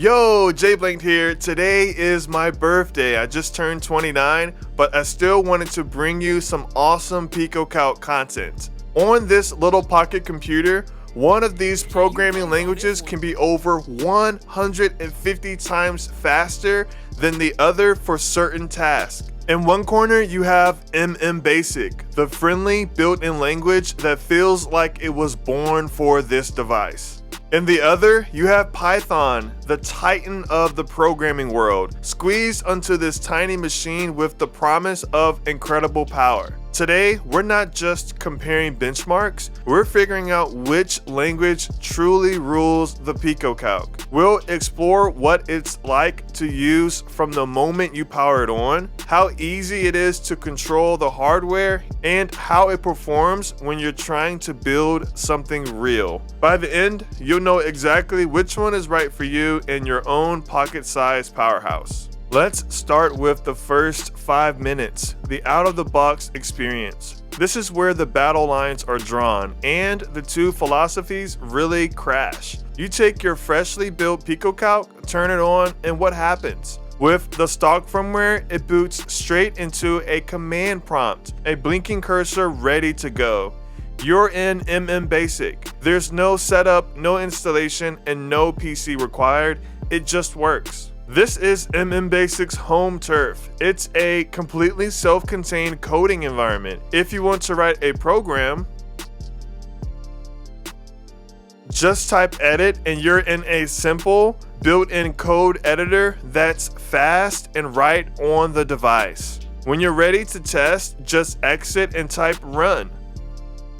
Yo, JBlanked here. Today is my birthday. I just turned 29, but I still wanted to bring you some awesome PicoCalc content. On this little pocket computer, one of these programming languages can be over 150 times faster than the other for certain tasks. In one corner, you have MMBasic, the friendly built-in language that feels like it was born for this device. In the other, you have Python, the titan of the programming world, squeezed onto this tiny machine with the promise of incredible power. Today, we're not just comparing benchmarks, we're figuring out which language truly rules the PicoCalc. We'll explore what it's like to use from the moment you power it on, how easy it is to control the hardware, and how it performs when you're trying to build something real. By the end, you'll know exactly which one is right for you in your own pocket-sized powerhouse. Let's start with the first 5 minutes, the out-of-the-box experience. This is where the battle lines are drawn and the two philosophies really crash. You take your freshly built PicoCalc, turn it on, and what happens? With the stock firmware, it boots straight into a command prompt, a blinking cursor ready to go. You're in MMBasic. There's no setup, no installation, and no PC required. It just works. This is MMBasic's home turf. It's a completely self-contained coding environment. If you want to write a program, just type edit and you're in a simple built-in code editor that's fast and right on the device. When you're ready to test, just exit and type run.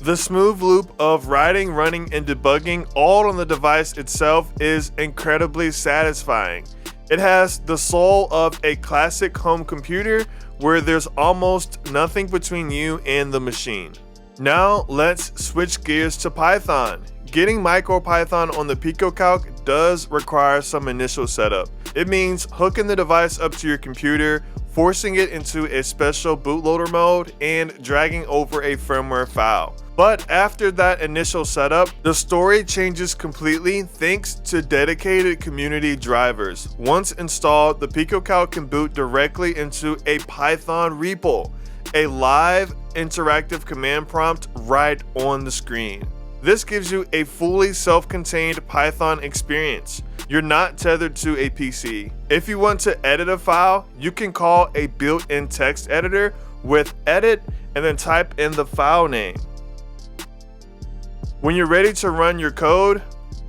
The smooth loop of writing, running, and debugging all on the device itself is incredibly satisfying. It has the soul of a classic home computer where there's almost nothing between you and the machine. Now let's switch gears to Python. Getting MicroPython on the PicoCalc does require some initial setup. It means hooking the device up to your computer, forcing it into a special bootloader mode, and dragging over a firmware file. But after that initial setup, the story changes completely thanks to dedicated community drivers. Once installed, the PicoCalc can boot directly into a Python repo, a live interactive command prompt right on the screen. This gives you a fully self-contained Python experience. You're not tethered to a PC. If you want to edit a file, you can call a built-in text editor with edit and then type in the file name. When you're ready to run your code,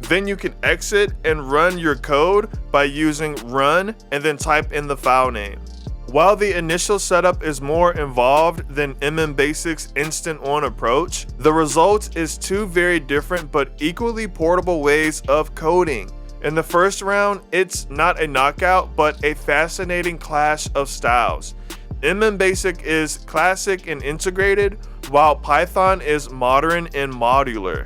then you can exit and run your code by using run and then type in the file name. While the initial setup is more involved than MMBasic's instant on approach, the result is two very different but equally portable ways of coding. In the first round, it's not a knockout but a fascinating clash of styles. MMBasic is classic and integrated, while Python is modern and modular.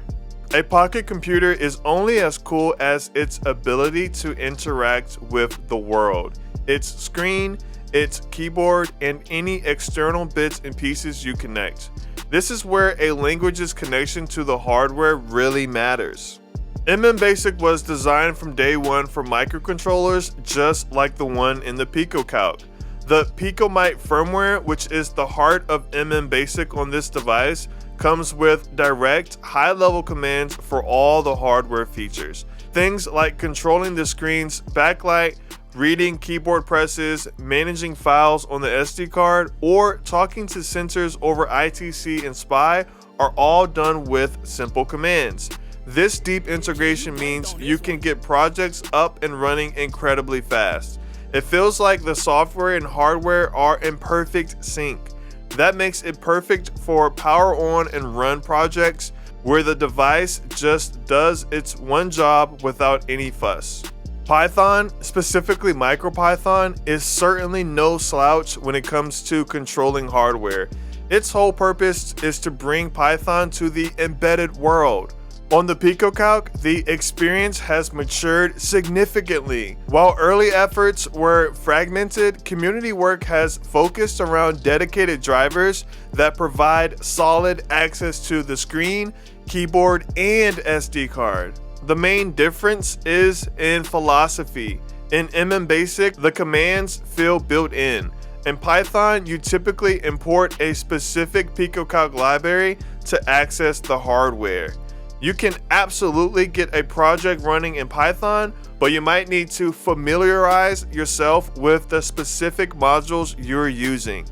A pocket computer is only as cool as its ability to interact with the world. Its screen, its keyboard, and any external bits and pieces you connect. This is where a language's connection to the hardware really matters. MMBasic was designed from day one for microcontrollers just like the one in the PicoCalc. The PicoCalc Firmware, which is the heart of MMBasic on this device, comes with direct, high-level commands for all the hardware features. Things like controlling the screen's backlight, reading keyboard presses, managing files on the SD card, or talking to sensors over ITC and SPI are all done with simple commands. This deep integration means you can get projects up and running incredibly fast. It feels like the software and hardware are in perfect sync. That makes it perfect for power on and run projects where the device just does its one job without any fuss. Python, specifically MicroPython, is certainly no slouch when it comes to controlling hardware. Its whole purpose is to bring Python to the embedded world. On the PicoCalc, the experience has matured significantly. While early efforts were fragmented, community work has focused around dedicated drivers that provide solid access to the screen, keyboard, and SD card. The main difference is in philosophy. In MMBasic, the commands feel built in. In Python, you typically import a specific PicoCalc library to access the hardware. You can absolutely get a project running in Python, but you might need to familiarize yourself with the specific modules you're using.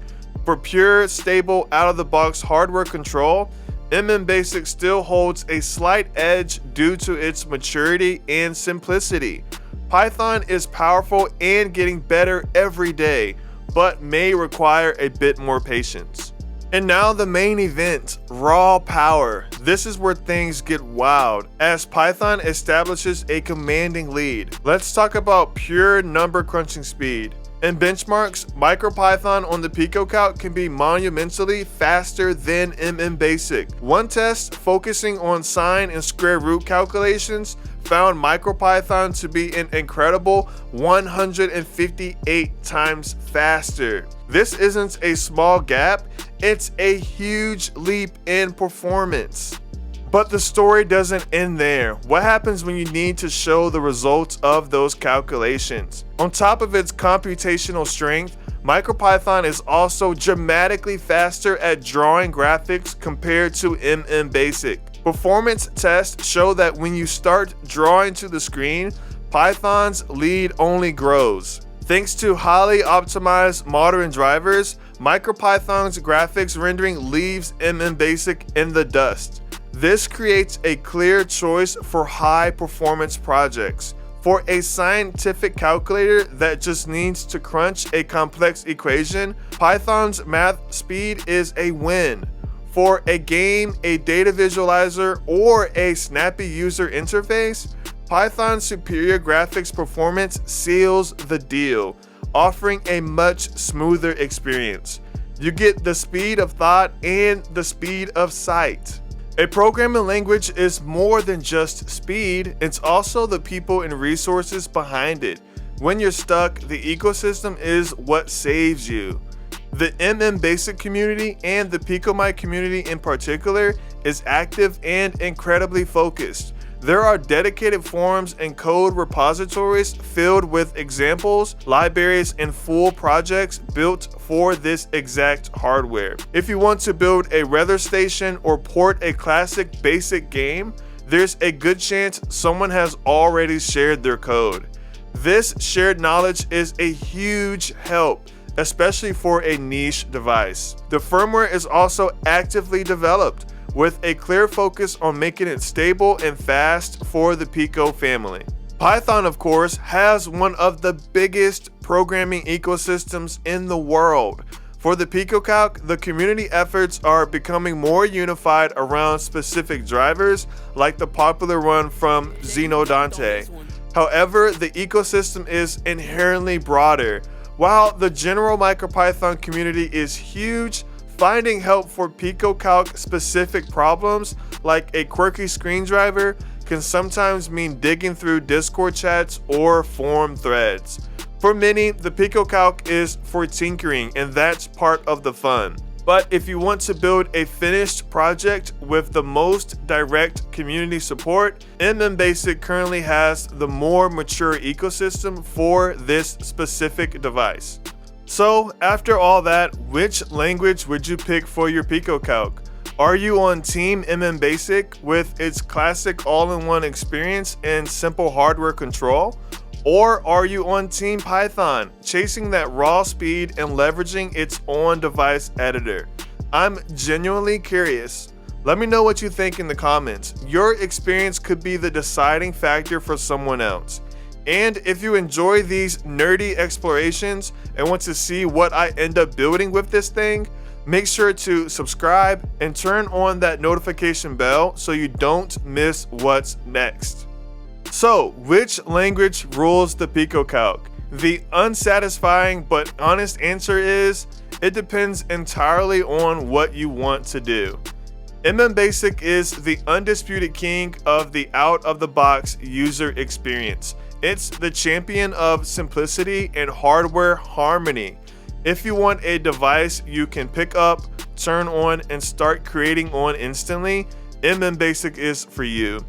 For pure, stable, out-of-the-box hardware control, MMBasic still holds a slight edge due to its maturity and simplicity. Python is powerful and getting better every day, but may require a bit more patience. And now the main event, raw power. This is where things get wild, as Python establishes a commanding lead. Let's talk about pure number crunching speed. In benchmarks, MicroPython on the PicoCalc can be monumentally faster than MMBasic. One test focusing on sine and square root calculations found MicroPython to be an incredible 158 times faster. This isn't a small gap, it's a huge leap in performance. But the story doesn't end there. What happens when you need to show the results of those calculations? On top of its computational strength, MicroPython is also dramatically faster at drawing graphics compared to MMBasic. Performance tests show that when you start drawing to the screen, Python's lead only grows. Thanks to highly optimized modern drivers, MicroPython's graphics rendering leaves MMBasic in the dust. This creates a clear choice for high-performance projects. For a scientific calculator that just needs to crunch a complex equation, Python's math speed is a win. For a game, a data visualizer, or a snappy user interface, Python's superior graphics performance seals the deal, offering a much smoother experience. You get the speed of thought and the speed of sight. A programming language is more than just speed, it's also the people and resources behind it. When you're stuck, the ecosystem is what saves you. The MMBasic community, and the PicoMi community in particular, is active and incredibly focused. There are dedicated forums and code repositories filled with examples, libraries, and full projects built for this exact hardware. If you want to build a weather station or port a classic basic game, there's a good chance someone has already shared their code. This shared knowledge is a huge help, especially for a niche device. The firmware is also actively developed, with a clear focus on making it stable and fast for the Pico family. Python, of course, has one of the biggest programming ecosystems in the world. For the PicoCalc, the community efforts are becoming more unified around specific drivers, like the popular one from Zenodante. However, the ecosystem is inherently broader. While the general MicroPython community is huge, finding help for PicoCalc specific problems, like a quirky screen driver, can sometimes mean digging through Discord chats or forum threads. For many, the PicoCalc is for tinkering, and that's part of the fun. But if you want to build a finished project with the most direct community support, MMBasic currently has the more mature ecosystem for this specific device. So, after all that, which language would you pick for your PicoCalc? Are you on Team MMBasic with its classic all-in-one experience and simple hardware control? Or are you on Team Python, chasing that raw speed and leveraging its on-device editor? I'm genuinely curious. Let me know what you think in the comments. Your experience could be the deciding factor for someone else. And if you enjoy these nerdy explorations and want to see what I end up building with this thing, make sure to subscribe and turn on that notification bell so you don't miss what's next. So, which language rules the PicoCalc? The unsatisfying but honest answer is, it depends entirely on what you want to do. MMBasic is the undisputed king of the out-of-the-box user experience. It's the champion of simplicity and hardware harmony. If you want a device you can pick up, turn on, and start creating on instantly, MMBasic is for you.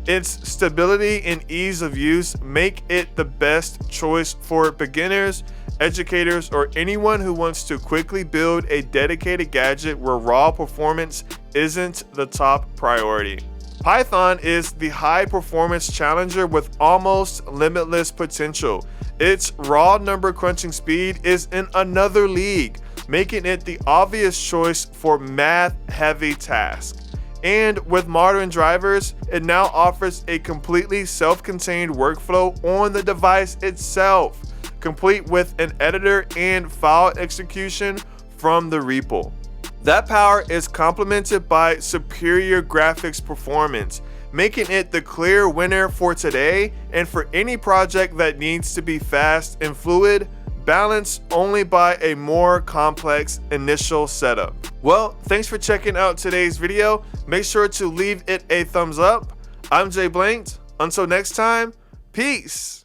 Its stability and ease of use make it the best choice for beginners, educators, or anyone who wants to quickly build a dedicated gadget where raw performance isn't the top priority. Python is the high-performance challenger with almost limitless potential. Its raw number crunching speed is in another league, making it the obvious choice for math-heavy tasks. And with modern drivers, it now offers a completely self-contained workflow on the device itself, complete with an editor and file execution from the repo. That power is complemented by superior graphics performance, making it the clear winner for today and for any project that needs to be fast and fluid, balanced only by a more complex initial setup. Well, thanks for checking out today's video. Make sure to leave it a thumbs up. I'm JBlanked. Until next time, peace.